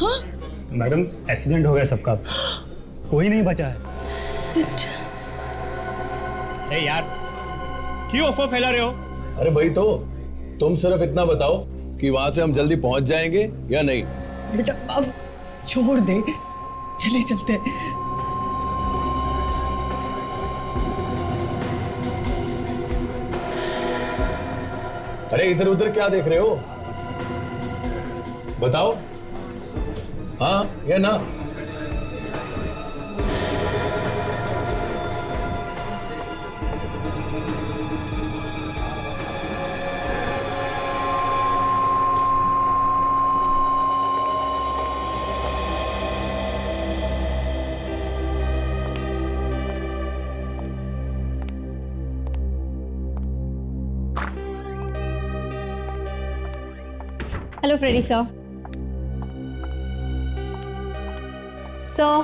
हाँ? Madam accident हो गया सबका, कोई नहीं बचा है। एक्सीडेंट? ए यार, क्यों अफवाह फैला रहे हो? अरे भाई तो तुम सिर्फ इतना बताओ कि वहां से हम जल्दी पहुंच जाएंगे या नहीं। बेटा अब छोड़ दे, चले चलते हैं। अरे इधर उधर क्या देख रहे हो, बताओ हाँ या ना। Hello Freddy sir. सर,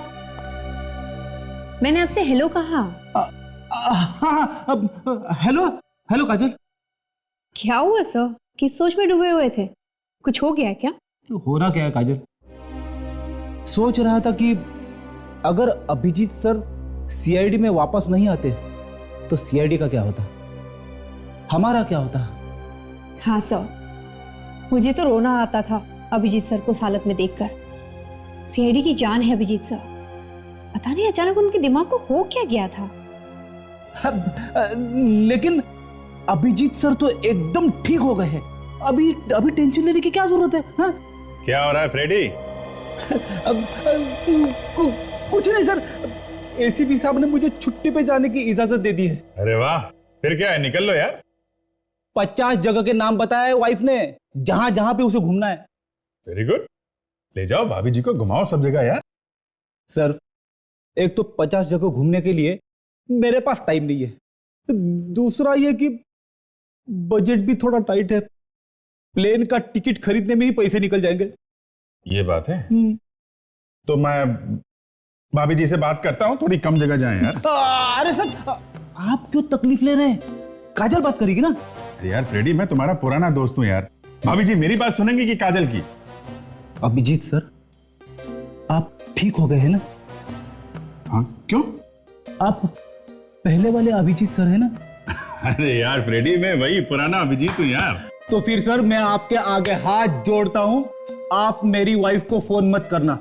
मैंने आपसे हेलो कहा। हेलो हेलो काजल। क्या हुआ सर? किस सोच में डूबे हुए थे? कुछ हो गया है क्या? तो होना क्या है काजल, सोच रहा था कि अगर अभिजीत सर सीआईडी में वापस नहीं आते तो सीआईडी का क्या होता, हमारा क्या होता। हाँ सर, मुझे तो रोना आता था अभिजीत सर को इस हालत में देखकर। सीआईडी की जान है अभिजीत सर, पता नहीं अचानक उनके दिमाग को हो क्या गया था। लेकिन अभिजीत सर तो एकदम ठीक हो गए हैं, अभी टेंशन लेने की क्या जरूरत है? हाँ? क्या हो रहा है फ्रेडी? कुछ नहीं सर, एसीपी साहब ने मुझे छुट्टी पे जाने की इजाजत दे दी है। अरे वाह, फिर क्या है, निकल लो यार। 50 जगह के नाम बताया है वाइफ ने, जहां जहां पे उसे घूमना है। वेरी गुड, ले जाओ भाभी जी को घुमाओ सब जगह यार। सर, एक तो 50 जगह घूमने के लिए मेरे पास टाइम नहीं है, दूसरा ये कि बजट भी थोड़ा टाइट है, प्लेन का टिकट खरीदने में ही पैसे निकल जाएंगे। ये बात है, तो मैं भाभी जी से बात करता हूँ, थोड़ी कम जगह जाएं यार। अरे सर, आप क्यों तकलीफ ले रहे हैं? काजल बात करेगी ना। अरे यार फ्रेडी, मैं तुम्हारा पुराना दोस्त हूँ यार, भाभी जी मेरी बात सुनेंगे कि काजल की? अभिजीत सर, आप ठीक हो गए हैं ना? हाँ, क्यों? आप पहले वाले अभिजीत सर है ना? अरे यार फ्रेडी, मैं वही पुराना अभिजीत हूँ यार। तो फिर सर मैं आपके आगे हाथ जोड़ता हूं, आप मेरी वाइफ को फोन मत करना।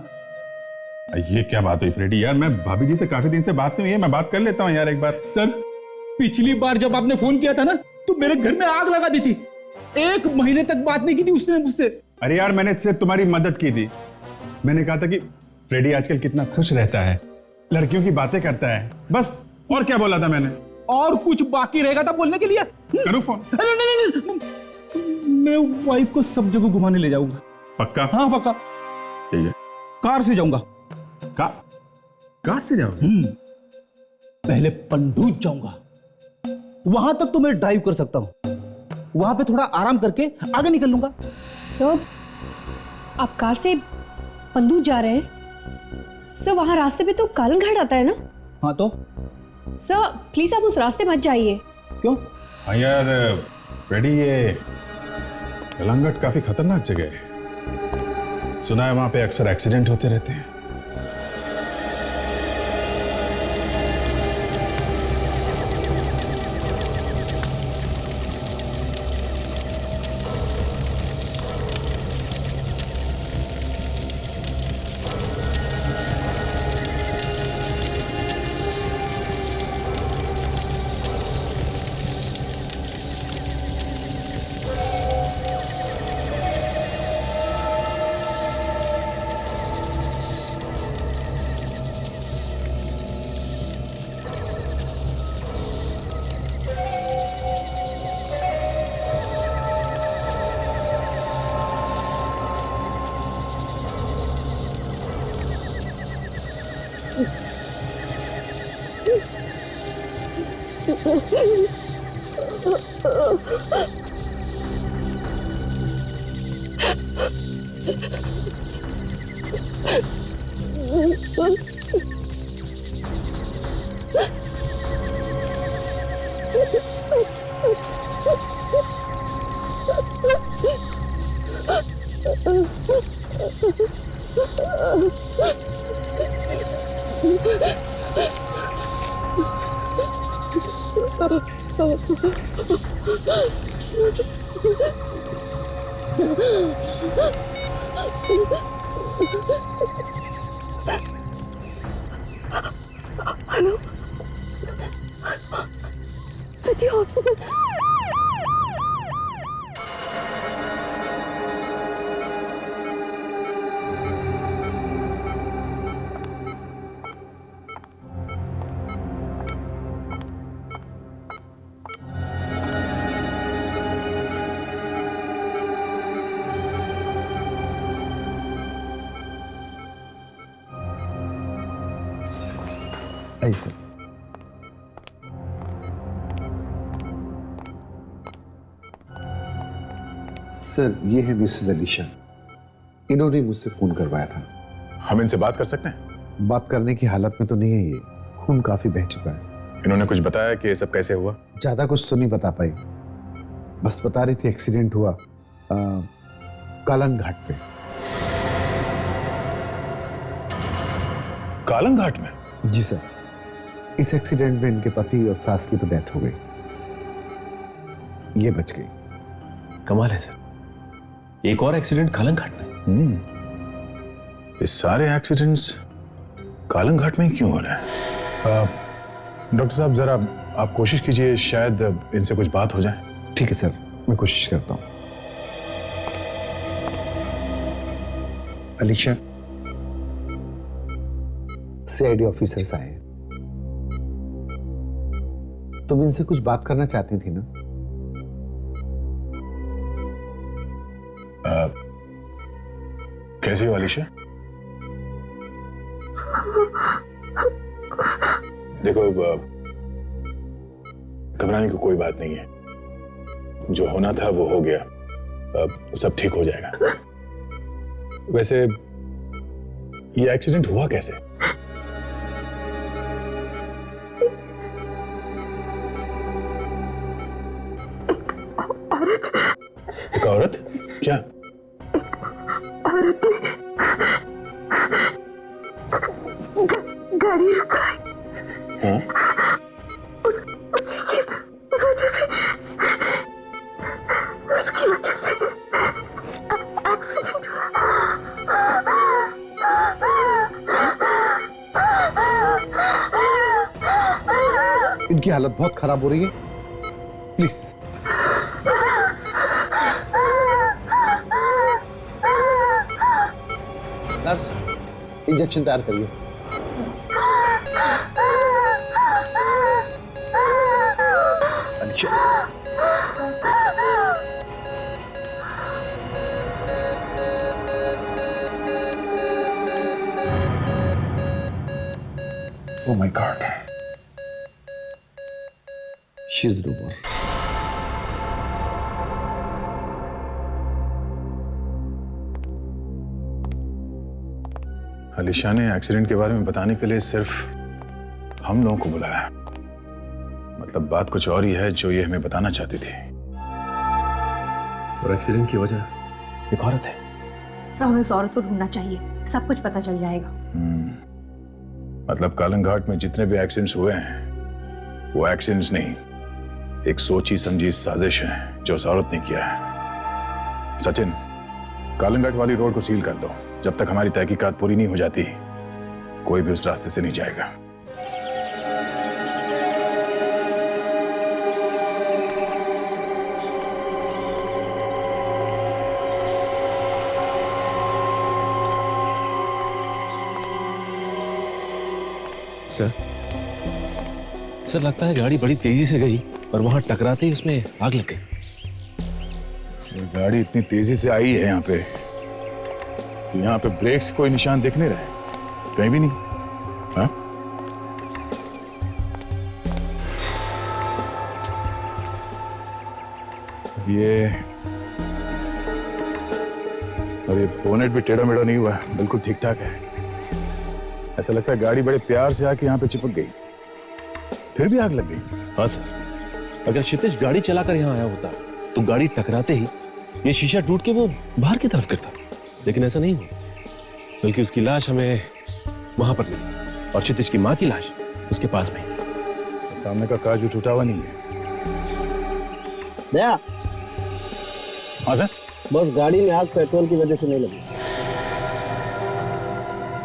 ये क्या बात हुई फ्रेडी यार, मैं भाभी जी से काफी दिन से बात नहीं हुई है, मैं बात कर लेता हूँ यार एक बार। सर, पिछली बार जब आपने फोन किया था ना, तो मेरे घर में आग लगा दी थी, 1 महीने तक बात नहीं की थी उसने मुझसे। अरे यार, मैंने सिर्फ तुम्हारी मदद की थी। मैंने कहा था कि फ्रेडी आजकल कितना खुश रहता है, लड़कियों की बातें करता है, बस। और क्या बोला था मैंने? और कुछ बाकी रहेगा था बोलने के लिए? करूं फोन? अरे नहीं, मैं वाइफ को सब जगह घुमाने ले जाऊंगा। पक्का? हाँ पक्का। ठीक है, कार से जाऊंगा। कार से जाओगे? पहले पंडूज जाऊंगा, वहां तक तो मैं ड्राइव कर सकता हूं, वहां पे थोड़ा आराम करके आगे निकल लूंगा। सर, आप कार से पंदूज जा रहे हैं? सर, वहां रास्ते पे तो कालन घाट आता है ना? हाँ तो? सर प्लीज आप उस रास्ते मत जाइए। क्यों? हाँ यार फ्रेडी, ये कलंगट काफी खतरनाक जगह है, सुना है वहां पे अक्सर एक्सीडेंट होते रहते हैं। Hello, city hospital. ऐसे सर, ये है मिसेस अलीशा। इन्होंने मुझसे फोन करवाया था। हम इनसे बात कर सकते हैं? बात करने की हालत में तो नहीं है, ये खून काफी बह चुका है। इन्होंने कुछ बताया कि ये सब कैसे हुआ? ज्यादा कुछ तो नहीं बता पाई, बस बता रही थी एक्सीडेंट हुआ कालन घाट पे। कालन घाट में? जी सर, इस एक्सीडेंट में इनके पति और सास की तो डेथ हो गई, ये बच गई। कमाल है सर, एक और एक्सीडेंट कालन घाट में। ये सारे एक्सीडेंट्स कालन घाट में ही क्यों हो रहे हैं? डॉक्टर साहब, जरा आप कोशिश कीजिए, शायद इनसे कुछ बात हो जाए। ठीक है सर, मैं कोशिश करता हूं। अलीशा, सीआईडी ऑफिसर्स आए। तुम इनसे कुछ बात करना चाहती थी ना? कैसी हो अलीशा? देखो, घबराने की कोई बात नहीं है, जो होना था वो हो गया, सब ठीक हो जाएगा। वैसे ये एक्सीडेंट हुआ कैसे? एक औरत? क्या? औरत ने गाड़ी रुकाई। हाँ? उसकी वजह से एक्सीडेंट हुआ। इनकी हालत बहुत खराब हो रही है, प्लीज। नर्स, इंजेक्शन तैयार करिए। Alisha, oh my God, she's over. Alisha ने एक्सीडेंट के बारे में बताने के लिए सिर्फ हम लोगों को बुलाया, मतलब बात कुछ और ही है जो ये हमें बताना चाहती थी। और एक्सीडेंट की वजह एक औरत है। सब हमें उस औरत को ढूंढना चाहिए, सब कुछ पता चल जाएगा। मतलब कालन घाट में जितने भी एक्सीडेंट्स हुए हैं वो एक्सीडेंट्स नहीं, एक सोची समझी साजिश है जो उस औरत ने किया है। सचिन, कालन घाट वाली रोड को सील कर दो, जब तक हमारी तहकीकात पूरी नहीं हो जाती कोई भी उस रास्ते से नहीं जाएगा। सर लगता है गाड़ी बड़ी तेजी से गई और वहां टकराते ही उसमें आग लग गई। ये गाड़ी इतनी तेजी से आई है यहाँ पे कि यहाँ पे ब्रेक्स कोई निशान दिख नहीं रहे, कहीं भी नहीं। हाँ? ये बोनेट भी टेढ़ा मेढ़ा नहीं हुआ, बिल्कुल ठीक ठाक है। ऐसा लगता है गाड़ी बड़े प्यार से आके यहाँ पे चिपक गई, फिर भी आग लग गई। हाँ सर, अगर क्षितिज गाड़ी चलाकर यहाँ आया होता तो गाड़ी टकराते ही ये शीशा टूट के वो बाहर की तरफ गिरता, लेकिन ऐसा नहीं हुआ, बल्कि उसकी लाश हमें वहां पर मिली और क्षितिज की माँ की लाश उसके पास में। सामने का कांच भी टूटा हुआ नहीं है। दया, हाँ सर। बस गाड़ी में आग पेट्रोल की वजह से नहीं लगी।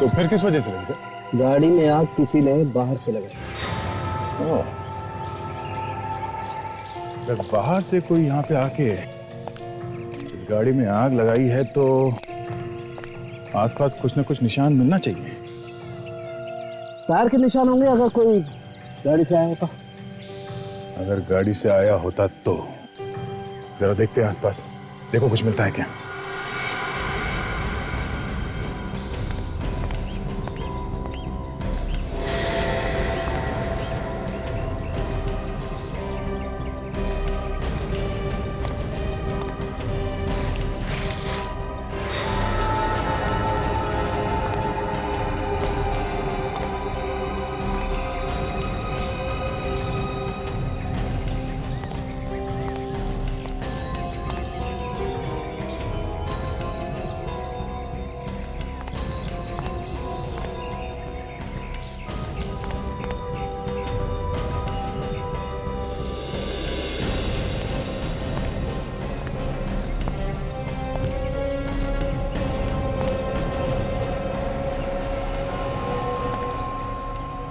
तो फिर किस वजह से लगी सर? गाड़ी में आग किसी ने बाहर से लगाई। ओह, अगर बाहर से कोई यहाँ पे आके इस गाड़ी में आग लगाई है तो आसपास कुछ न कुछ निशान मिलना चाहिए। टायर के निशान होंगे अगर कोई गाड़ी से आया होता। अगर गाड़ी से आया होता तो जरा देखते हैं आसपास, देखो कुछ मिलता है क्या।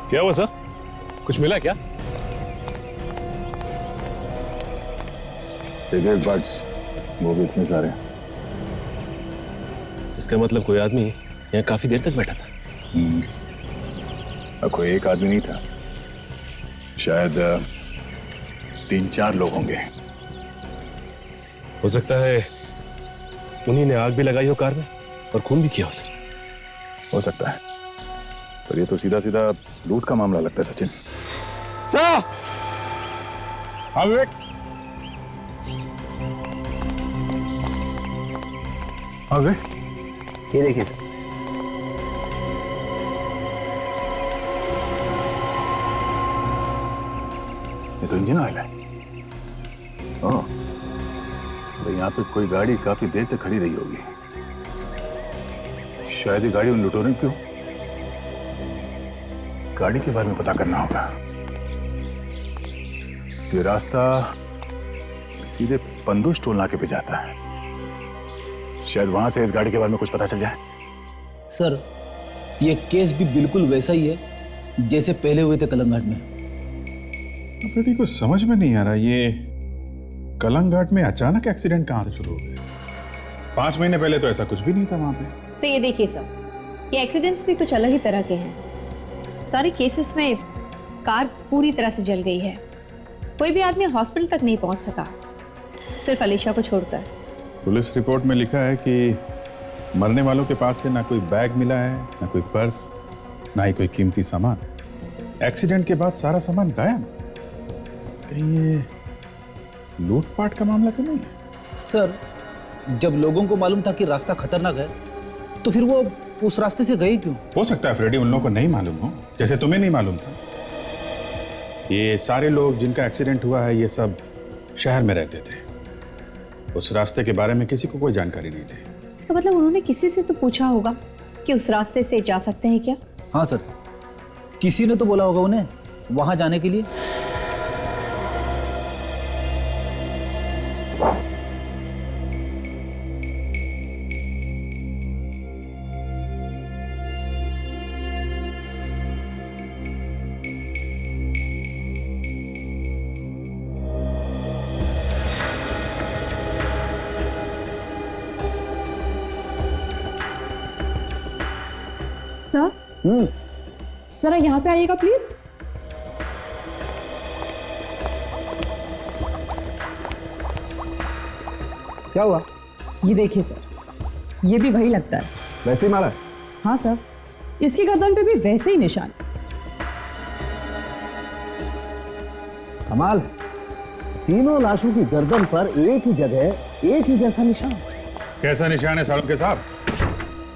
क्या हुआ सर? कुछ मिला क्या? सिगरेट बट्स, वो भी इतने सारे। इसका मतलब कोई आदमी यहाँ काफी देर तक बैठा था। अब कोई एक आदमी नहीं था, शायद 3-4 लोग होंगे। हो सकता है उन्हीं ने आग भी लगाई हो कार में और खून भी किया हो सर। हो सकता है, पर ये तो सीधा सीधा लूट का मामला लगता है सचिन। सर, हाँ विवेक। हाँ विवेक, ये देखिए सर, ये तो इंजन ऑयल है। ओह, तो यहाँ पे कोई गाड़ी काफी देर तक खड़ी रही होगी। शायद ये गाड़ी उन लुटेरों की हो। गाड़ी के बारे में पता करना होगा। ये रास्ता सीधे पंदू स्टोल नाके पे जाता है। शायद वहां से इस गाड़ी के बारे में कुछ पता चल जाए। सर, ये केस भी बिल्कुल वैसा ही है जैसे पहले हुए थे कलंग घाट में। फ्रेडी को समझ में नहीं आ रहा, ये कलंग घाट में अचानक एक्सीडेंट कहां से शुरू हो गया? 5 महीने पहले तो ऐसा कुछ भी नहीं था वहां पे। सो ये देखिए सर, ये एक्सीडेंट्स भी कुछ अलग ही तरह के हैं। सारे केसेस में कार पूरी तरह से जल गई है। कोई भी आदमी हॉस्पिटल तक नहीं पहुंच सका, सिर्फ अलीशा को छोड़कर। पुलिस रिपोर्ट में लिखा है कि मरने वालों के पास से ना कोई बैग मिला है, ना कोई पर्स, ना ही कोई कीमती सामान। एक्सीडेंट के बाद सारा सामान गायब। कहीं ये लूटपाट का मामला तो नहीं है? सर, जब लोगों को मालूम था कि रास्ता खतरनाक है तो फिर वो उस रास्ते से गए क्यों? हो सकता है फ्रेडी उन लोगों को नहीं मालूम हो, जैसे तुम्हें नहीं मालूम था। ये सारे लोग जिनका एक्सीडेंट हुआ है ये सब शहर में रहते थे। उस रास्ते के बारे में किसी को कोई जानकारी नहीं थी। इसका मतलब उन्होंने किसी से तो पूछा होगा कि उस रास्ते से जा सकते हैं क्या? हाँ सर, किसी ने तो बोला होगा उन्हें वहां जाने के लिए। सर, जरा यहाँ पे आइएगा प्लीज। क्या हुआ? ये देखिए सर, ये भी वही लगता है। वैसे ही मारा? हाँ सर, इसकी गर्दन पे भी वैसे ही निशान। कमाल, तीनों लाशों की गर्दन पर एक ही जगह एक ही जैसा निशान। कैसा निशान है साहब के साहब?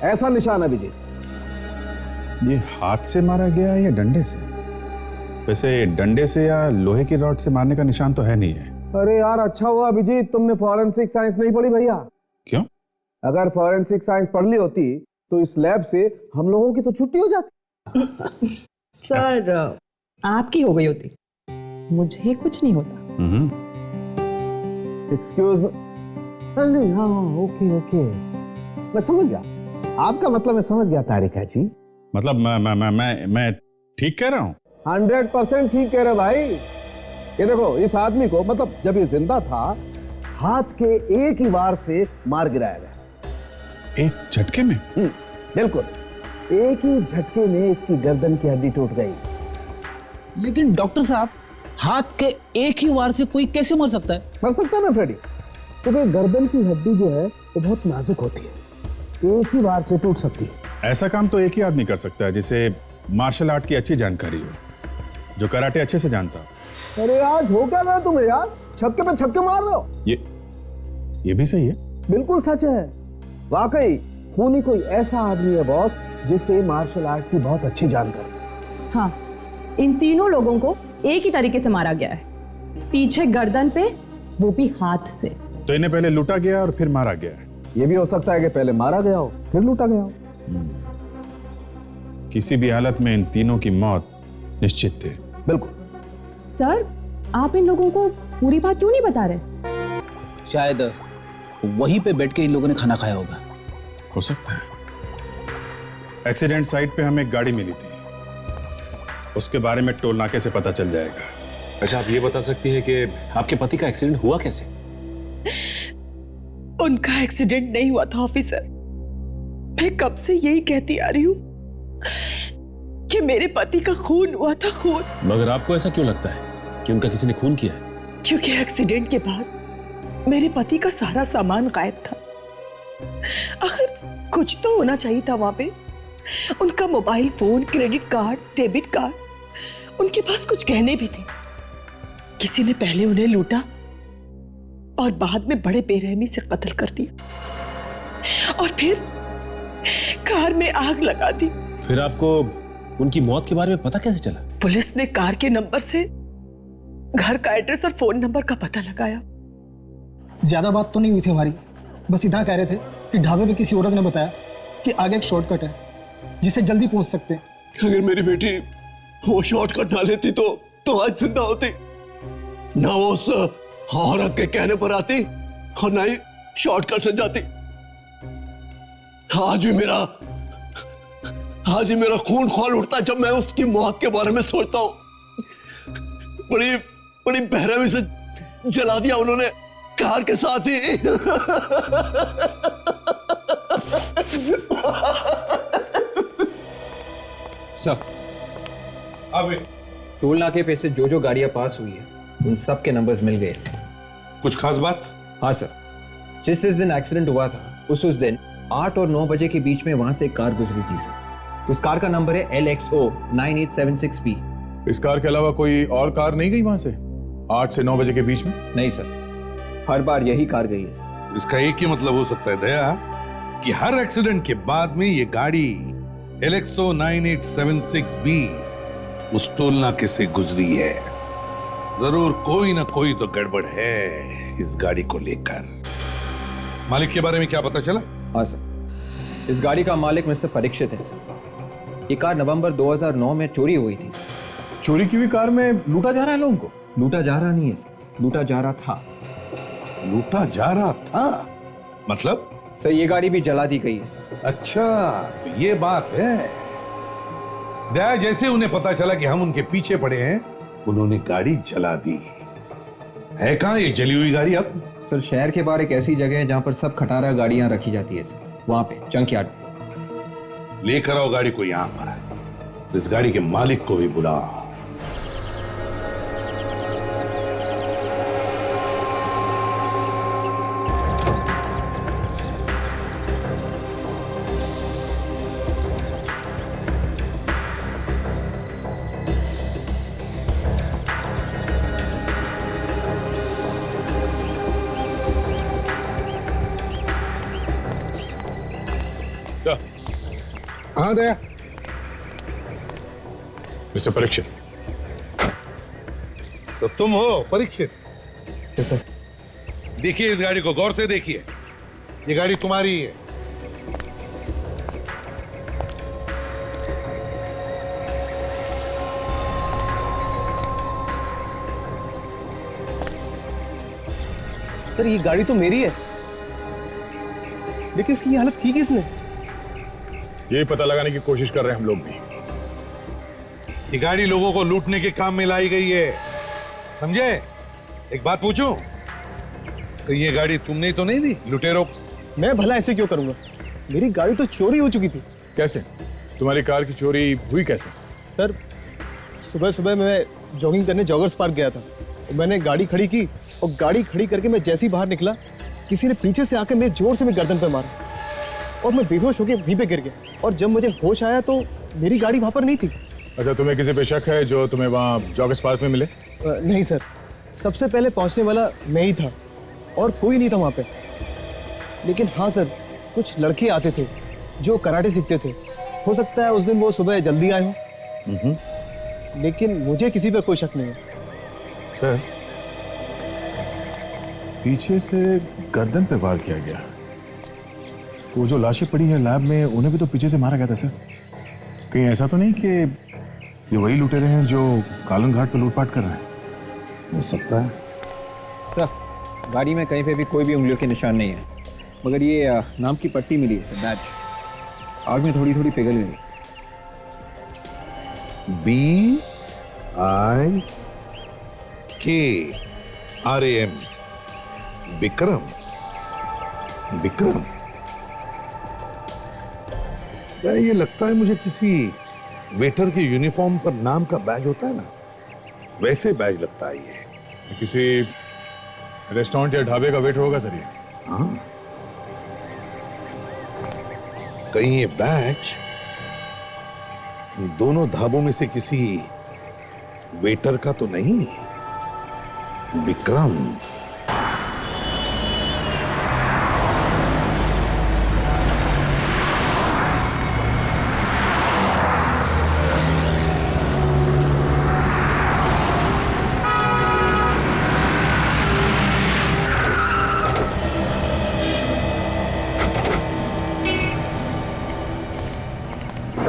ऐसा निशान है अभिजीत। ये हाथ से मारा गया है या डंडे से? वैसे डंडे से या लोहे की रॉड से मारने का निशान तो है नहीं है। अरे यार, अच्छा हुआ अभिजीत तुमने फॉरेंसिक साइंस नहीं पढ़ी भैया। क्यों? अगर फॉरेंसिक साइंस पढ़ ली होती तो इस लैब से हम लोगों की तो छुट्टी हो जाती। सर, आपकी हो गई होती, मुझे कुछ नहीं होता। Excuse me. नहीं, हाँ ओके ओके, मैं समझ गया आपका मतलब, मैं समझ गया तारिका जी। मतलब मैं ठीक कह रहा हूँ? 100% ठीक कह रहे भाई। ये देखो, इस आदमी को मतलब जब ये जिंदा था हाथ के एक ही वार से मार गिराया गया। एक झटके में? बिल्कुल, एक ही झटके में इसकी गर्दन की हड्डी टूट गई। लेकिन डॉक्टर साहब, हाथ के एक ही वार से कोई कैसे मर सकता है? मर सकता है ना फ्रेडी, क्योंकि गर्दन की हड्डी जो है वो बहुत नाजुक होती है, एक ही वार से टूट सकती है। ऐसा काम तो एक ही आदमी कर सकता है जिसे मार्शल आर्ट की अच्छी जानकारी हो, जो कराटे अच्छे से जानता हो। अरे आज हो क्या गया तुम्हें यार, छक्के पे छक्के मार रहे हो। ये भी सही है। बिल्कुल सच है, वाकई खूनी कोई ऐसा आदमी है बॉस जिसे मार्शल आर्ट की बहुत अच्छी जानकारी। हाँ, इन तीनों लोगों को एक ही तरीके से मारा गया है, पीछे गर्दन पे, वो भी हाथ से। तो इन्हें पहले लूटा गया और फिर मारा गया है। ये भी हो सकता है कि पहले मारा गया हो फिर लूटा गया हो। किसी भी हालत में इन तीनों की मौत निश्चित थी। बिल्कुल। सर, आप इन लोगों को पूरी बात क्यों नहीं बता रहे? शायद वहीं पे बैठ के इन लोगों ने खाना खाया होगा। हो सकता है। एक्सीडेंट साइट पे हमें एक गाड़ी मिली थी, उसके बारे में टोल नाके से पता चल जाएगा। अच्छा, आप ये बता सकती हैं कि आपके पति का एक्सीडेंट हुआ कैसे? उनका एक्सीडेंट नहीं हुआ था ऑफिसर। मैं कब से यही कहती आ रही हूं कि मेरे पति का खून हुआ था, खून। मगर आपको ऐसा क्यों लगता है कि उनका किसी ने खून किया है? क्योंकि एक्सीडेंट के बाद मेरे पति का सारा सामान गायब था। आखिर कुछ तो होना चाहिए था वहां पे। उनका mobile phone, credit cards, debit card, उनके पास कुछ गहने भी थे। किसी ने पहले उन्हें लूटा और बाद में बड़े बेरहमी से कत्ल कर दिया और फिर कार में आग लगा दी। फिर आपको उनकी मौत के बारे में पता कैसे चला? पुलिस ने कार के नंबर से घर का एड्रेस और फोन नंबर का पता लगाया। ज्यादा बात तो नहीं हुई थी हमारी, बस इतना कह रहे थे कि ढाबे पे किसी औरत ने बताया कि आगे एक शॉर्टकट है जिससे जल्दी पहुंच सकते हैं। अगर मेरी बेटी वो शॉर्टकट ना लेती तो आज जिंदा होती, ना वो उस औरत के कहने पर आती और ना ही शॉर्टकट से जाती। आज भी मेरा खून खौल उठता है जब मैं उसकी मौत के बारे में सोचता हूं। बड़ी बेरहमी से जला दिया उन्होंने कार के साथ ही। सर, अब टोल नाके पे से जो गाड़ियां पास हुई है उन सब के नंबर्स मिल गए। कुछ खास बात? हाँ सर, जिस दिन एक्सीडेंट हुआ था उस दिन 8 और 9 बजे के बीच में वहां से एक कार गुजरी थी सर। उस कार का नंबर है LXO 9876B। इस कार के अलावा कोई और कार नहीं गई वहां से 8 से 9 बजे के बीच में? नहीं सर, हर बार यही कार गई है सर। इसका एक ही मतलब हो सकता है दया कि हर एक्सीडेंट के बाद में ये गाड़ी LXO 9876B उस टोल नाके से गुजरी है। जरूर कोई ना कोई तो गड़बड़ है इस गाड़ी को लेकर। मालिक के बारे में क्या पता चला? हाँ सर, इस गाड़ी का मालिक मिस्टर परीक्षित है सर। ये कार नवंबर 2009 में चोरी हुई थी। चोरी की हुई कार में लूटा जा रहा है लोगों को? लूटा जा रहा नहीं है सर, लूटा जा रहा था। लूटा जा रहा था मतलब? सर, ये गाड़ी भी जला दी गई है सर। अच्छा, तो ये बात है। दया, जैसे उन्हें पता चला कि हम उनके पीछे पड़े हैं, उन्होंने गाड़ी जला दी। है कहां ये जली हुई गाड़ी अब? सर, शहर के बाहर एक ऐसी जगह है जहां पर सब खटारा गाड़ियां रखी जाती है सर, वहां पे जंक यार्ड। लेकर आओ गाड़ी को यहां पर। इस गाड़ी के मालिक को भी बुलाओ। हाँ दया। मिस्टर परीक्षित। तो तुम हो परीक्षित? सर, देखिए इस गाड़ी को गौर से देखिए, ये गाड़ी तुम्हारी है। सर ये गाड़ी तो मेरी है, लेकिन इसकी हालत की किसने? यही पता लगाने की कोशिश कर रहे हैं हम लोग भी। ये गाड़ी लोगों को लूटने के काम में लाई गई है, समझे? एक बात पूछूं, तो ये गाड़ी तुमने तो नहीं दी लुटेरों? मैं भला ऐसे क्यों करूंगा? मेरी गाड़ी तो चोरी हो चुकी थी। कैसे? तुम्हारी कार की चोरी हुई कैसे? सर सुबह सुबह मैं जॉगिंग करने जॉगर्स पार्क गया था, मैंने गाड़ी खड़ी की और गाड़ी खड़ी करके मैं जैसे ही बाहर निकला, किसी ने पीछे से आकर मेरे जोर से मेरी गर्दन पे मारा और मैं बेहोश होकर वहीं पे गिर गया। और जब मुझे होश आया तो मेरी गाड़ी वहां पर नहीं थी। अच्छा, तुम्हें किसी पे शक है जो तुम्हें वहाँ जॉगर्स पार्क में मिले? नहीं सर, सबसे पहले पहुंचने वाला मैं ही था और कोई नहीं था वहां पे। लेकिन हाँ सर, कुछ लड़के आते थे जो कराटे सीखते थे। हो सकता है उस दिन वो सुबह जल्दी आए हों, लेकिन मुझे किसी पे कोई शक नहीं है। सर, पीछे से गर्दन पे वार किया गया। वो जो लाशें पड़ी हैं लैब में, उन्हें भी तो पीछे से मारा गया था सर। कहीं ऐसा तो नहीं कि ये वही लुटेरे हैं जो कालन घाट पे लूटपाट कर रहे हैं? हो सकता है। सर गाड़ी में कहीं पे भी कोई भी उंगलियों के निशान नहीं है, मगर ये नाम की पट्टी मिली है, बैज आग में थोड़ी थोड़ी पिघल गई। BIKRAM, विक्रम। विक्रम, ये लगता है मुझे किसी वेटर के यूनिफॉर्म पर नाम का बैज होता है ना, वैसे बैज लगता है ये। किसी रेस्टोरेंट या ढाबे का वेटर होगा सर ये। हाँ, कहीं ये बैच दोनों ढाबों में से किसी वेटर का तो नहीं? विक्रम।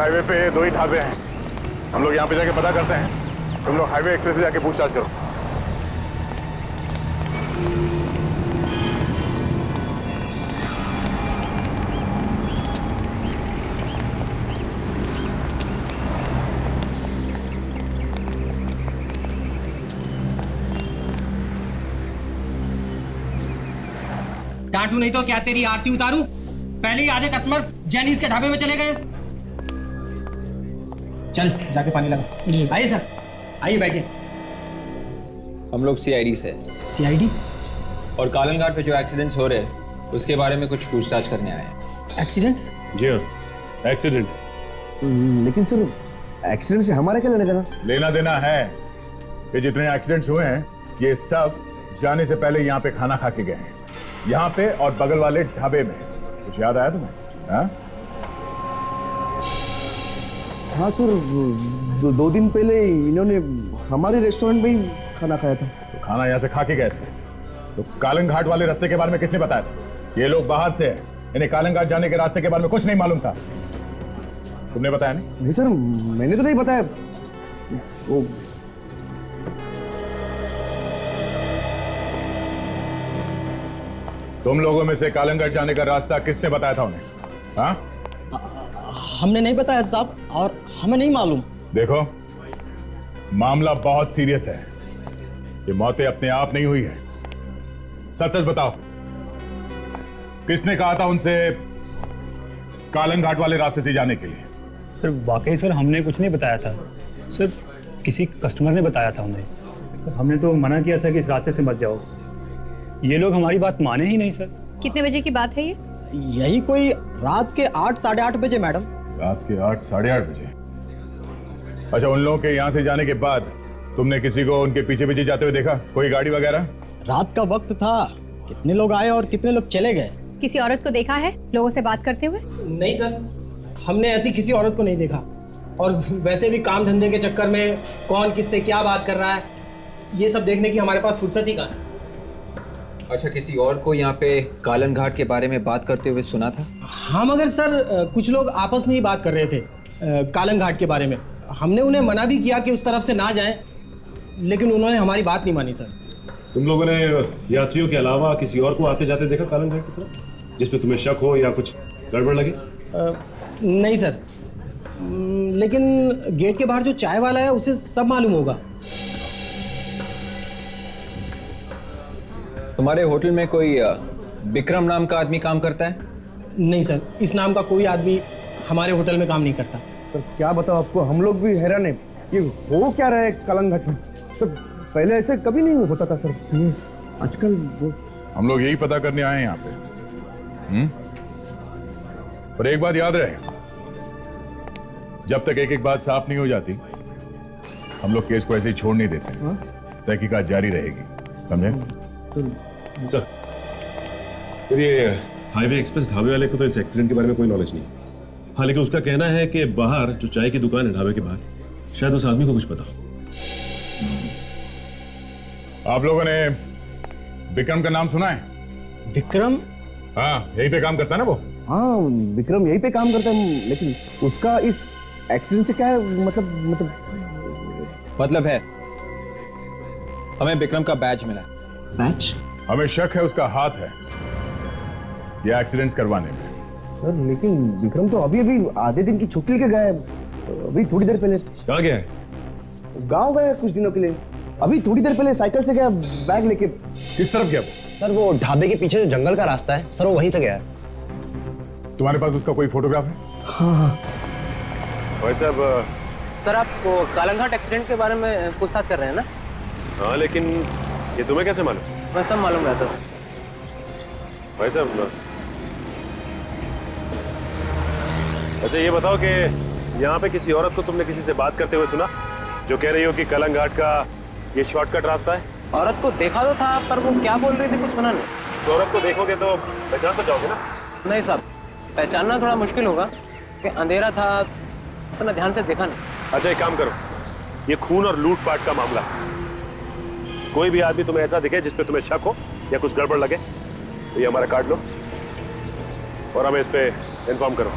हाईवे पे दो ही ढाबे हैं, हम लोग यहाँ पे जाके पता करते हैं। तुम लोग हाईवे एक्सप्रेस से जाके पूछताछ करो। डांटू नहीं तो क्या तेरी आरती उतारूं? पहले ही आधे कस्टमर जैनीज के ढाबे में चले गए। चल जाके पानी लगा। आइए सर, आइए बैठिए। हम लोग CID से। CID? और कालन घाट पे जो एक्सीडेंट्स हो रहे हैं उसके बारे में कुछ पूछताछ करने आए हैं। एक्सीडेंट्स? जी हाँ, एक्सीडेंट। लेकिन सर एक्सीडेंट से हमारा क्या लेना देना? लेना देना है। ये जितने एक्सीडेंट्स हुए हैं ये सब जाने से पहले यहाँ पे खाना खा के गए हैं, यहाँ पे और बगल वाले ढाबे में। कुछ याद आया तुम्हें? हाँ? हाँ सर, 2 दिन पहले इन्होंने हमारे रेस्टोरेंट में ही खाना खाया था। तो खाना यहाँ से खा के गए थे, तो कालन घाट वाले रास्ते के बारे में किसने बताया था? ये लोग बाहर से हैं, इन्हें कालन घाट जाने के रास्ते के बारे में कुछ नहीं मालूम था। तुमने बताया नहीं? नहीं सर, मैंने तो नहीं बताया। वो तुम लोगों में से कालन घाट जाने का रास्ता किसने बताया था उन्हें? हाँ? हमने नहीं बताया साहब, और हमें नहीं मालूम। देखो, मामला बहुत सीरियस है। ये मौतें अपने आप नहीं हुई है। सच सच बताओ, किसने कहा था उनसे कालन घाट वाले रास्ते से जाने के लिए? सर वाकई सर हमने कुछ नहीं बताया था सर, किसी कस्टमर ने बताया था उन्हें। हमने तो मना किया था कि इस रास्ते से मत जाओ। ये लोग हमारी बात माने ही नहीं सर। कितने बजे की बात है ये? यही कोई रात के 8 साढ़े 8 बजे मैडम। रात के 8 साढ़े 8 बजे? अच्छा, उन लोगों के यहाँ से जाने के बाद तुमने किसी को उनके पीछे पीछे जाते हुए देखा? कोई गाड़ी वगैरह? रात का वक्त था, कितने लोग आए और कितने लोग चले गए। किसी औरत को देखा है लोगों से बात करते हुए? नहीं सर, हमने ऐसी किसी औरत को नहीं देखा। और वैसे भी काम धंधे के चक्कर में कौन किससे क्या बात कर रहा है, ये सब देखने की हमारे पास फुर्सत ही कहाँ है। अच्छा, किसी और को यहाँ पे कालन घाट के बारे में बात करते हुए सुना था? हाँ, मगर सर कुछ लोग आपस में ही बात कर रहे थे कालन घाट के बारे में। हमने उन्हें मना भी किया कि उस तरफ से ना जाएं, लेकिन उन्होंने हमारी बात नहीं मानी सर। तुम लोगों ने यात्रियों के अलावा किसी और को आते जाते देखा कालन घाट की तरफ, जिसपे तुम्हें शक हो या कुछ गड़बड़ लगे? नहीं सर, लेकिन गेट के बाहर जो चाय वाला है उसे सब मालूम होगा। तुम्हारे होटल में कोई विक्रम नाम का आदमी काम करता है? नहीं सर, इस नाम का कोई आदमी हमारे होटल में काम नहीं करता। सर क्या बताओ आपको, हम लोग भी हैरान है, ये हो क्या रहा है कालन घाट में। सर पहले ऐसे कभी नहीं होता था सर, ये आजकल वो। हम लोग यही पता करने आए हैं यहाँ पे। पर एक बात याद रहे, जब तक एक एक बात साफ नहीं हो जाती हम लोग केस को ऐसे ही छोड़ नहीं देते। तहकीकात जारी रहेगी, समझे? सर ये हाईवे एक्सप्रेस ढाबे वाले को तो इस एक्सीडेंट के बारे में कोई नॉलेज नहीं। हाँ, लेकिन उसका कहना है कि बाहर जो चाय की दुकान है ढाबे के बाहर, शायद उस आदमी को कुछ पता हो। आप लोगों ने विक्रम का नाम सुना है? विक्रम? हाँ, यहीं पे काम करता है ना वो? हाँ विक्रम यहीं पे काम करता है, लेकिन उसका इस एक्सीडेंट से क्या है मतलब है हमें विक्रम का बैज मिला। बैच? हमें शक है उसका हाथ है ये एक्सीडेंट्स करवाने में। सर लेकिन विक्रम तो अभी अभी आधे दिन की छुट्टी लेके गया है, अभी थोड़ी देर पहले। कहाँ गया है? गाँव गया कुछ दिनों के लिए, अभी थोड़ी देर पहले साइकिल से गया बैग लेके। किस तरफ गया वो? सर वो ढाबे के पीछे जो जंगल का रास्ता है सर, वो वहीं से गया है। तुम्हारे पास उसका कोई फोटोग्राफ है? हाँ। वैसे अब सर आप कालन घाट एक्सीडेंट के बारे में पूछताछ कर रहे हैं ना? हाँ, लेकिन ये तुम्हें कैसे मालूम? मैं सब मालूम रहता सर। वैसे अच्छा ये बताओ कि यहाँ पे किसी औरत को तुमने किसी से बात करते हुए सुना, जो कह रही हो कि कालन घाट का ये शॉर्टकट रास्ता है? औरत को देखा तो था, पर वो क्या बोल रही थी कुछ सुना नहीं। तो औरत को देखोगे तो पहचान तो जाओगे ना? नहीं साहब, पहचानना थोड़ा मुश्किल होगा कि अंधेरा था, इतना ध्यान से देखा नहीं। अच्छा एक काम करो, ये खून और लूटपाट का मामला है। कोई भी आदमी तुम्हें ऐसा दिखे जिसपे तुम्हें शक हो या कुछ गड़बड़ लगे तो ये हमारा कार्ड लो और हमें इस पे इन्फॉर्म करो।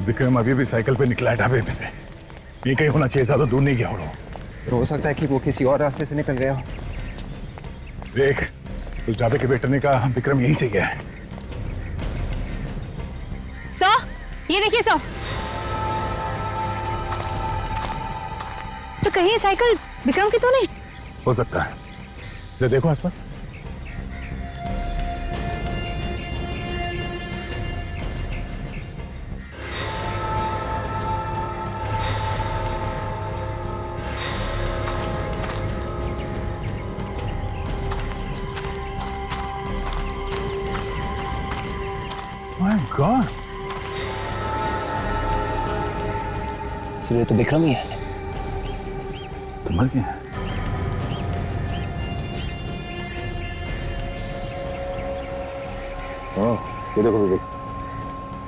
विक्रम अभी भी साइकिल पे निकला है ढाबे से। ये कहीं होना चाहिए, ज्यादा दूर नहीं गया हो। हो सकता है कि वो किसी और रास्ते से निकल गया हो। देख, उस ढाबे के वेटर ने कहा विक्रम यहीं से गया है। सर, ये देखिए सर। तो कहीं ये साइकिल विक्रम की तो नहीं? हो सकता है, जरा देखो आसपास। My God! सर ये तो विक्रम ही है। कमाल क्या है? ये देखो विवेक,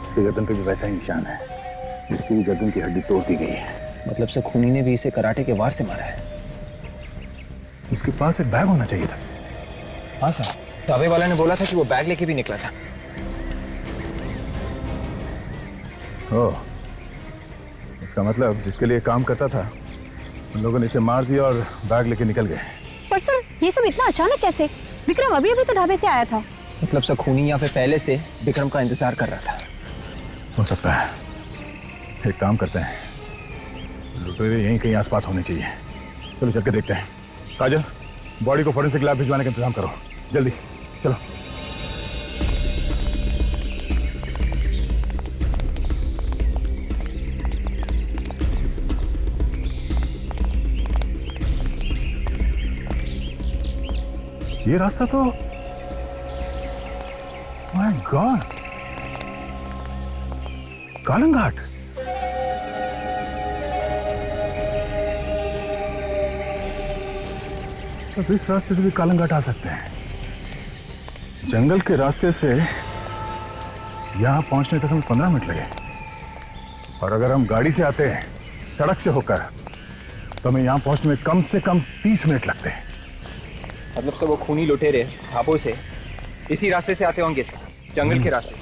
इसके गर्दन पे भी वैसा ही निशान है। इसकी भी गर्दन की हड्डी तोड़ दी गई है। मतलब से खूनी ने भी इसे कराटे के वार से मारा है। उसके पास एक बैग होना चाहिए था। हाँ सर, ढाबे वाले ने बोला था कि वो बैग लेके भी निकला था। ओह, इसका मतलब जिसके लिए काम करता था उन लोगों ने इसे मार दिया और बैग लेके निकल गए। पर सर ये सब इतना अचानक कैसे? विक्रम अभी अभी तो ढाबे से आया था। मतलब से खूनी यहाँ पे पहले से विक्रम का इंतजार कर रहा था। हो सकता है। एक काम करते हैं, लुटेरे यहीं कहीं आसपास होने चाहिए। चलो चल के देखते हैं। काजल, बॉडी को फोरेंसिक लैब भिजवाने का इंतजाम करो, जल्दी चलो। ये रास्ता तो माय गॉड, कालन घाट। तो इस रास्ते से भी कालन घाट आ सकते हैं। जंगल के रास्ते से यहां पहुंचने तक हमें 15 मिनट लगे, और अगर हम गाड़ी से आते हैं सड़क से होकर तो हमें यहां पहुंचने में कम से कम 30 मिनट लगते हैं। मतलब से वो खूनी लुटेरे ढाबों से इसी रास्ते से आते होंगे, जंगल के रास्ते।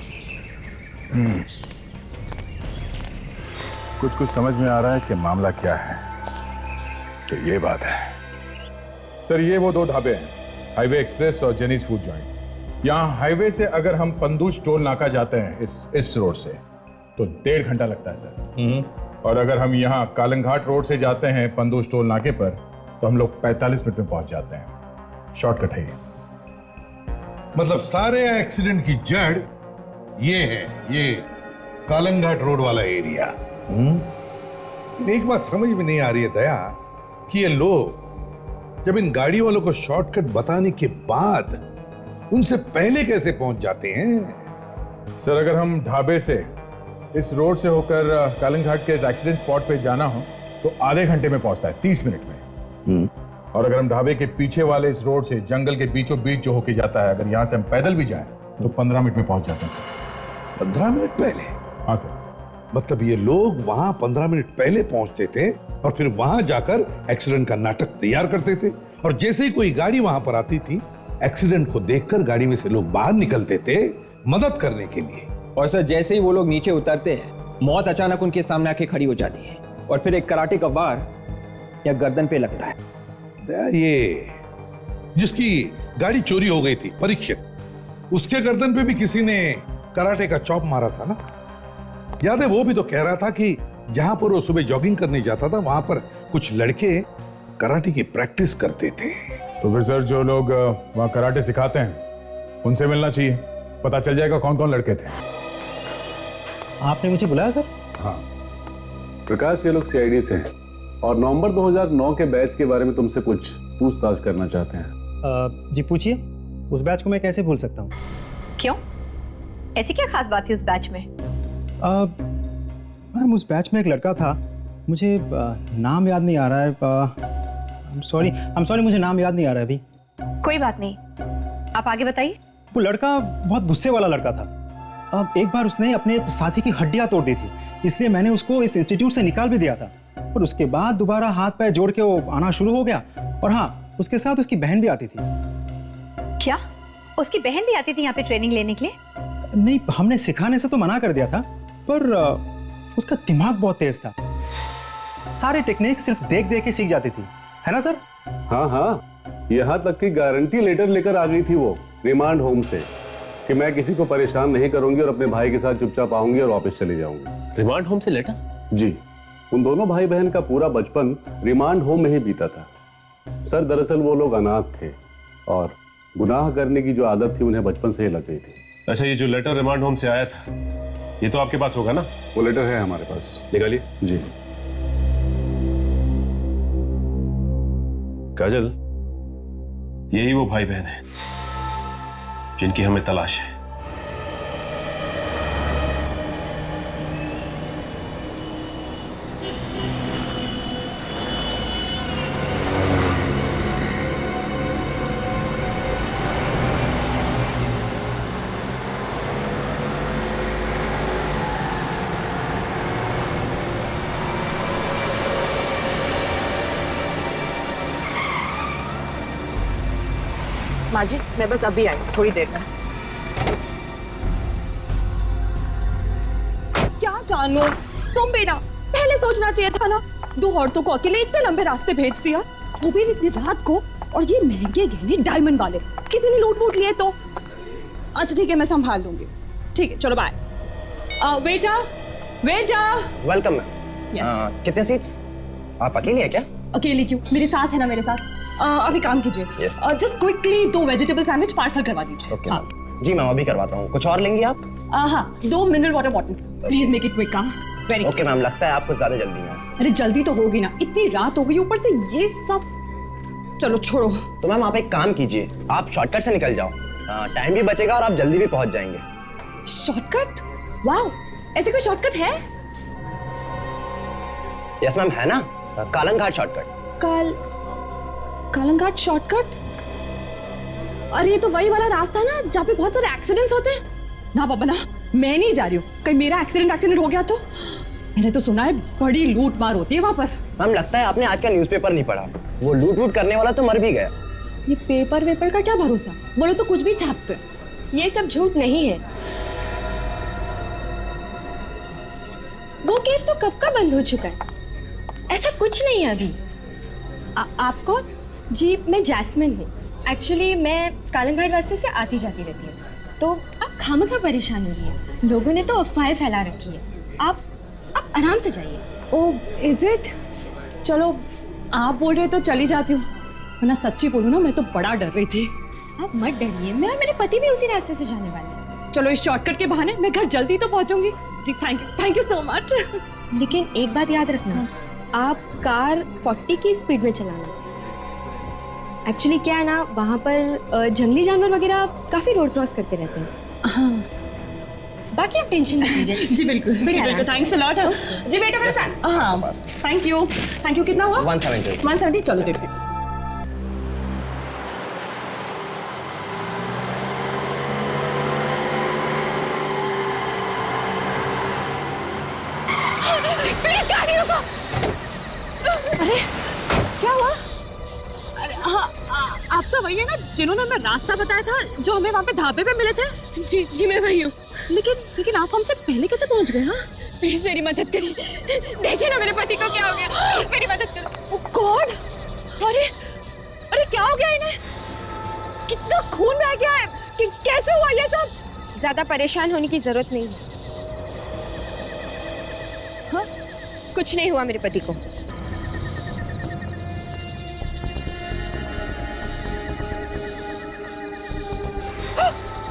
कुछ समझ में आ रहा है कि मामला क्या है। तो ये बात है सर, ये वो दो ढाबे हैं, हाईवे एक्सप्रेस और जेनीज फूड जॉइंट। यहाँ हाईवे से अगर हम पंदूज टोल नाका जाते हैं इस रोड से तो 1.5 घंटा लगता है सर। और अगर हम यहाँ कालंघाट रोड से जाते हैं पंदूज टोल नाके पर तो हम लोग 45 मिनट में पहुंच जाते हैं। शॉर्टकट है ये। मतलब सारे एक्सीडेंट की जड़ ये है, ये कालंघाट रोड वाला एरिया। एक बात समझ में नहीं आ रही है दया कि ये लोग जब इन गाड़ी वालों को शॉर्टकट बताने के बाद उनसे पहले कैसे पहुंच जाते हैं। सर अगर हम ढाबे से इस रोड से होकर कालंघाट के इस एक्सीडेंट स्पॉट पे जाना हो तो आधे घंटे में पहुंचता है, 30 मिनट में। और अगर हम ढाबे के पीछे वाले इस रोड से जंगल के बीचों बीच जो होके जाता है, अगर यहाँ से हम पैदल भी जाएं तो 15 मिनट में पहुंच जाते हैं। 15 मिनट पहले? हाँ सर। मतलब ये लोग वहां 15 मिनट पहले पहुंचते थे और फिर वहां जाकर एक्सीडेंट का नाटक तैयार करते थे, और जैसे ही कोई गाड़ी वहां पर आती थी एक्सीडेंट को देखकर गाड़ी में से लोग बाहर निकलते थे मदद करने के लिए। और सर जैसे ही वो लोग नीचे उतरते हैं मौत अचानक उनके सामने आके खड़ी हो जाती है और फिर एक कराटे का वार या गर्दन पे लगता है। ये जिसकी गाड़ी चोरी हो गई थी परीक्षित, उसके गर्दन पे भी किसी ने कराटे का चॉप मारा था ना, याद है? वो भी तो कह रहा था कि जहां पर वो सुबह जॉगिंग करने जाता था वहां पर कुछ लड़के कराटे की प्रैक्टिस करते थे। तो फिर सर जो लोग वहां कराटे सिखाते हैं उनसे मिलना चाहिए, पता चल जाएगा कौन कौन लड़के थे। आपने मुझे बुलाया सर? हाँ प्रकाश, ये लोग सीआईडी से हैं और नवंबर 2009 के बैच के बारे में तुमसे कुछ पूछताछ करना चाहते हैं। जी पूछिए, उस बैच को मैं कैसे भूल सकता हूँ? क्यों, ऐसी क्या खास बात थी उस बैच में? मैम उस बैच में एक लड़का था, मुझे नाम याद नहीं आ रहा है। I'm sorry, मुझे नाम याद नहीं आ रहा है अभी। कोई बात नहीं, आप आगे बताइए। वो लड़का बहुत गुस्से वाला लड़का था। अब एक बार उसने अपने साथी की हड्डियां तोड़ दी थी, इसलिए मैंने उसको इस इंस्टीट्यूट से निकाल भी दिया था। और उसके बाद दोबारा हाथ पैर जोड़ के वो आना शुरू हो गया। और हाँ, उसके साथ उसकी बहन भी आती थी। क्या उसकी बहन भी आती थी यहाँ पे ट्रेनिंग लेने के लिए? नहीं, हमने सिखाने से तो मना कर दिया था, पर उसका दिमाग बहुत तेज था। सारे टेक्निक सिर्फ देख देख के सीख जाती थी, है ना सर? हाँ हाँ, यहाँ तक की गारंटी लेटर लेकर आ गई थी वो रिमांड होम से कि मैं किसी को परेशान नहीं करूंगी और अपने भाई के साथ चुपचाप आऊंगी और वापस चली जाऊंगी। रिमांड होम से लेटर? जी, उन दोनों भाई बहन का पूरा बचपन रिमांड होम में ही बीता था। सर दरअसल वो लोग अनाथ थे और गुनाह करने की जो आदत थी उन्हें बचपन से ही लग गई थी। अच्छा, ये जो लेटर रिमांड होम से आया था ये तो आपके पास होगा ना? वो लेटर है हमारे पास, निकालिए। जी। काजल, यही वो भाई बहन है जिनकी हमें तलाश है। माँ जी, मैं बस अभी आई, थोड़ी देर में। क्या जानू तुम बेटा, पहले सोचना चाहिए था ना। 2 औरतों को अकेले इतने लंबे रास्ते भेज दिया, वो भी इतनी रात को, और ये महंगे गहने डायमंड वाले, किसी ने लूट लिए तो। अच्छा ठीक है, मैं संभाल लूंगी। ठीक है, चलो बाय। बेटा बेटा। Welcome ma'am. कितने सीट्स? आप अकेली हैं क्या? अकेली क्यों, मेरी सास है ना मेरे साथ। अभी काम कीजिए, just quickly 2 vegetable sandwich parcel करवा दीजिए। ओके जी मैम, अभी करवाता हूँ। कुछ और लेंगी आप? हाँ, 2 mineral water bottles, please make it quick. काम वेरी ओके मैम, लगता है आपको ज्यादा जल्दी है। अरे जल्दी तो होगी ना, इतनी रात हो गई, ऊपर से ये सब। चलो छोड़ो। तो मैम आप एक काम कीजिए, आप शॉर्टकट से निकल जाओ, टाइम भी बचेगा और आप जल्दी भी पहुंच जाएंगे। शॉर्टकट? वाओ, ऐसे कोई शॉर्टकट है? यस मैम, है ना, कालंघाट शॉर्टकट। कालंघाट शॉर्टकट? अरे ये तो वही वाला रास्ता ना जहाँ पे बहुत सारे एक्सीडेंट्स होते हैं ना। बाबा ना, मैं नहीं जा रही हूँ, कहीं मेरा एक्सीडेंट हो गया तो। मैंने तो सुना है बड़ी लूट मार होती है वहां पर। मैम लगता है आपने आज का न्यूज़पेपर नहीं पढ़ा, वो लूट करने वाला तो मर भी गया। ये पेपर वेपर का क्या भरोसा, बोलो तो कुछ भी छापते। ये सब झूठ नहीं है, वो केस तो कब का बंद हो चुका है, ऐसा कुछ नहीं है अभी। आप कौन? जी मैं जैस्मिन हूँ। एक्चुअली मैं कालंघाट रास्ते से आती जाती रहती हूँ, तो आप खामखा परेशान हो रही है। लोगों ने तो अफवाहें फैला रखी है। आप आराम से जाइए। Oh is it? चलो आप बोल रहे तो चली जाती हूँ, वरना सच्ची बोलूँ ना मैं तो बड़ा डर रही थी। आप मत डरिए, मैं और मेरे पति भी उसी रास्ते से जाने वाले हैं। चलो इस शॉर्टकट के बहाने मैं घर जल्दी तो पहुंचूंगी। जी थैंक यू सो मच। लेकिन एक बात याद रखना, आप कार 40 की स्पीड में चलाना। एक्चुअली क्या है ना, वहाँ पर जंगली जानवर वगैरह काफी रोड क्रॉस करते रहते हैं। हाँ बाकी आप टेंशन नहीं लीजिए। जी बिल्कुल बिल्कुल, थैंक्स अ लॉट। जी बेटा मेरा फैन। हाँ बस थैंक यू। कितना हुआ? 170। चलो देखते हैं। प्लीज गाड़ी रुको। अरे क्या हुआ? अरे हाँ आप तो वही है ना जिन्होंने हमें रास्ता बताया था, जो हमें वहाँ पे ढाबे पे मिले थे? जी मैं वही हूँ। लेकिन आप हमसे पहले कैसे पहुँच गए? हाँ प्लीज मेरी मदद करिए, देखिए ना मेरे पति को क्या हो गया, प्लीज मेरी मदद करो। ओह गॉड, अरे क्या हो गया इन्हें? कितना खून बह गया है, कैसे हुआ ये सब? ज्यादा परेशान होने की जरूरत नहीं है। हाँ? कुछ नहीं हुआ मेरे पति को।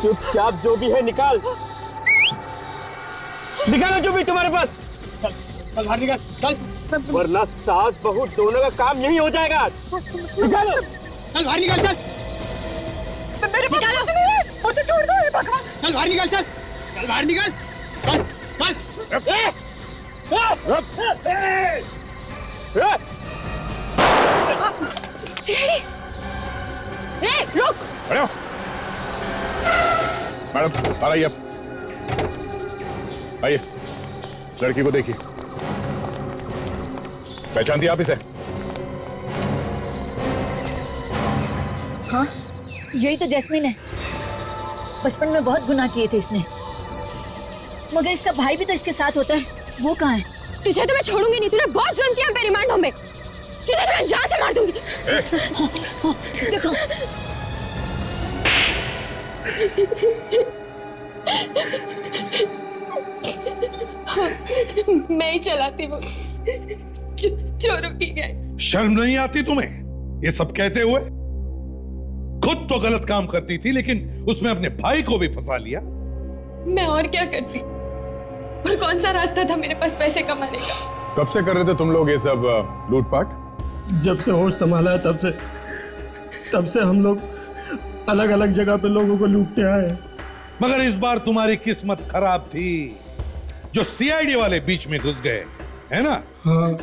चुपचाप जो भी है निकालो जो भी तुम्हारे पास। चल बाहर निकाल, चल, वरना सास बहू दोनों का काम यही हो जाएगा। निकालो, चल बाहर निकाल, चल। मेरे पास कुछ नहीं है, मुझे छोड़ दो ये भगवान। चल बाहर निकाल, चल बाहर निकाल, सीढ़ी। रुक। मैडम आ रही है, आइए। इस लड़की को देखिए, पहचानती आप इसे? हाँ यही तो जैस्मिन है। बचपन में बहुत गुनाह किए थे इसने, मगर इसका भाई भी तो इसके साथ होता है। वो कहाँ है? तुझे तो मैं छोड़ूंगी नहीं, तूने बहुत जुल्म किया मेरे रिमांड होम में, तुझे तो मैं जान से मार दूंगी। देखो मैं ही चलाती हूँ, चोरों की गैंग। शर्म नहीं आती तुम्हें ये सब कहते हुए? खुद तो गलत काम करती थी, लेकिन उसमें अपने भाई को भी फंसा लिया। मैं और क्या करती, और कौन सा रास्ता था मेरे पास पैसे कमाने का? कब से कर रहे थे तुम लोग ये सब लूटपाट? जब से होश संभाला है तब से हम लोग अलग अलग जगह पे लोगों को लूटते आए। मगर इस बार तुम्हारी किस्मत खराब थी, जो सीआईडी वाले बीच में घुस गए, है ना? हाँ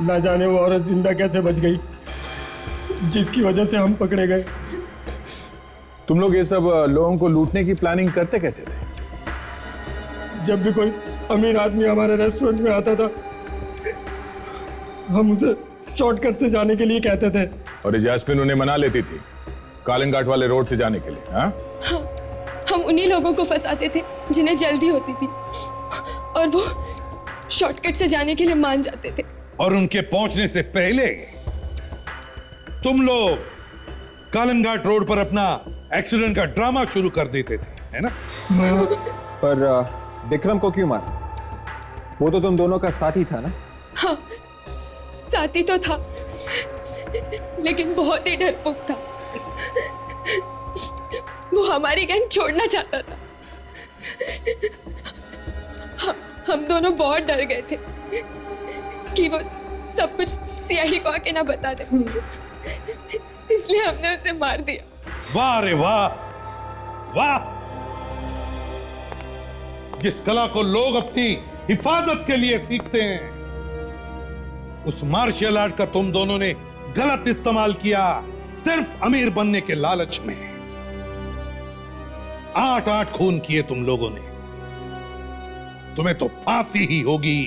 ना जाने वो औरत जिंदा कैसे बच गई, जिसकी वजह से हम पकड़े गए। तुम लोग ये सब लोगों को लूटने की प्लानिंग करते कैसे थे? जब भी कोई अमीर आदमी हमारे रेस्टोरेंट में आता था, हम उसे शॉर्टकट से जाने के लिए कहते थे। और जैस्मिन उन्हें मना लेती थी कालनघाट वाले रोड से जाने के लिए। हाँ हम उन्हीं लोगों को फंसाते थे जिन्हें जल्दी होती थी, और वो शॉर्टकट से जाने के लिए मान जाते थे। और उनके पहुंचने से पहले तुम लोग कालनघाट रोड पर अपना एक्सीडेंट का ड्रामा शुरू कर देते थे, है ना? पर विक्रम को क्यों मारा? वो तो तुम दोनों का साथी था ना? हाँ साथी तो था, लेकिन बहुत ही डरपोक था। वो हमारी गैंग छोड़ना चाहता था। हम दोनों बहुत डर गए थे कि वो सब कुछ सीआईडी को आके ना बता दे, इसलिए हमने उसे मार दिया। वाह रे वाह, वाह! जिस कला को लोग अपनी हिफाजत के लिए सीखते हैं, उस मार्शल आर्ट का तुम दोनों ने गलत इस्तेमाल किया, सिर्फ अमीर बनने के लालच में। 8 खून किए तुम लोगों ने, तुम्हें तो फांसी ही होगी।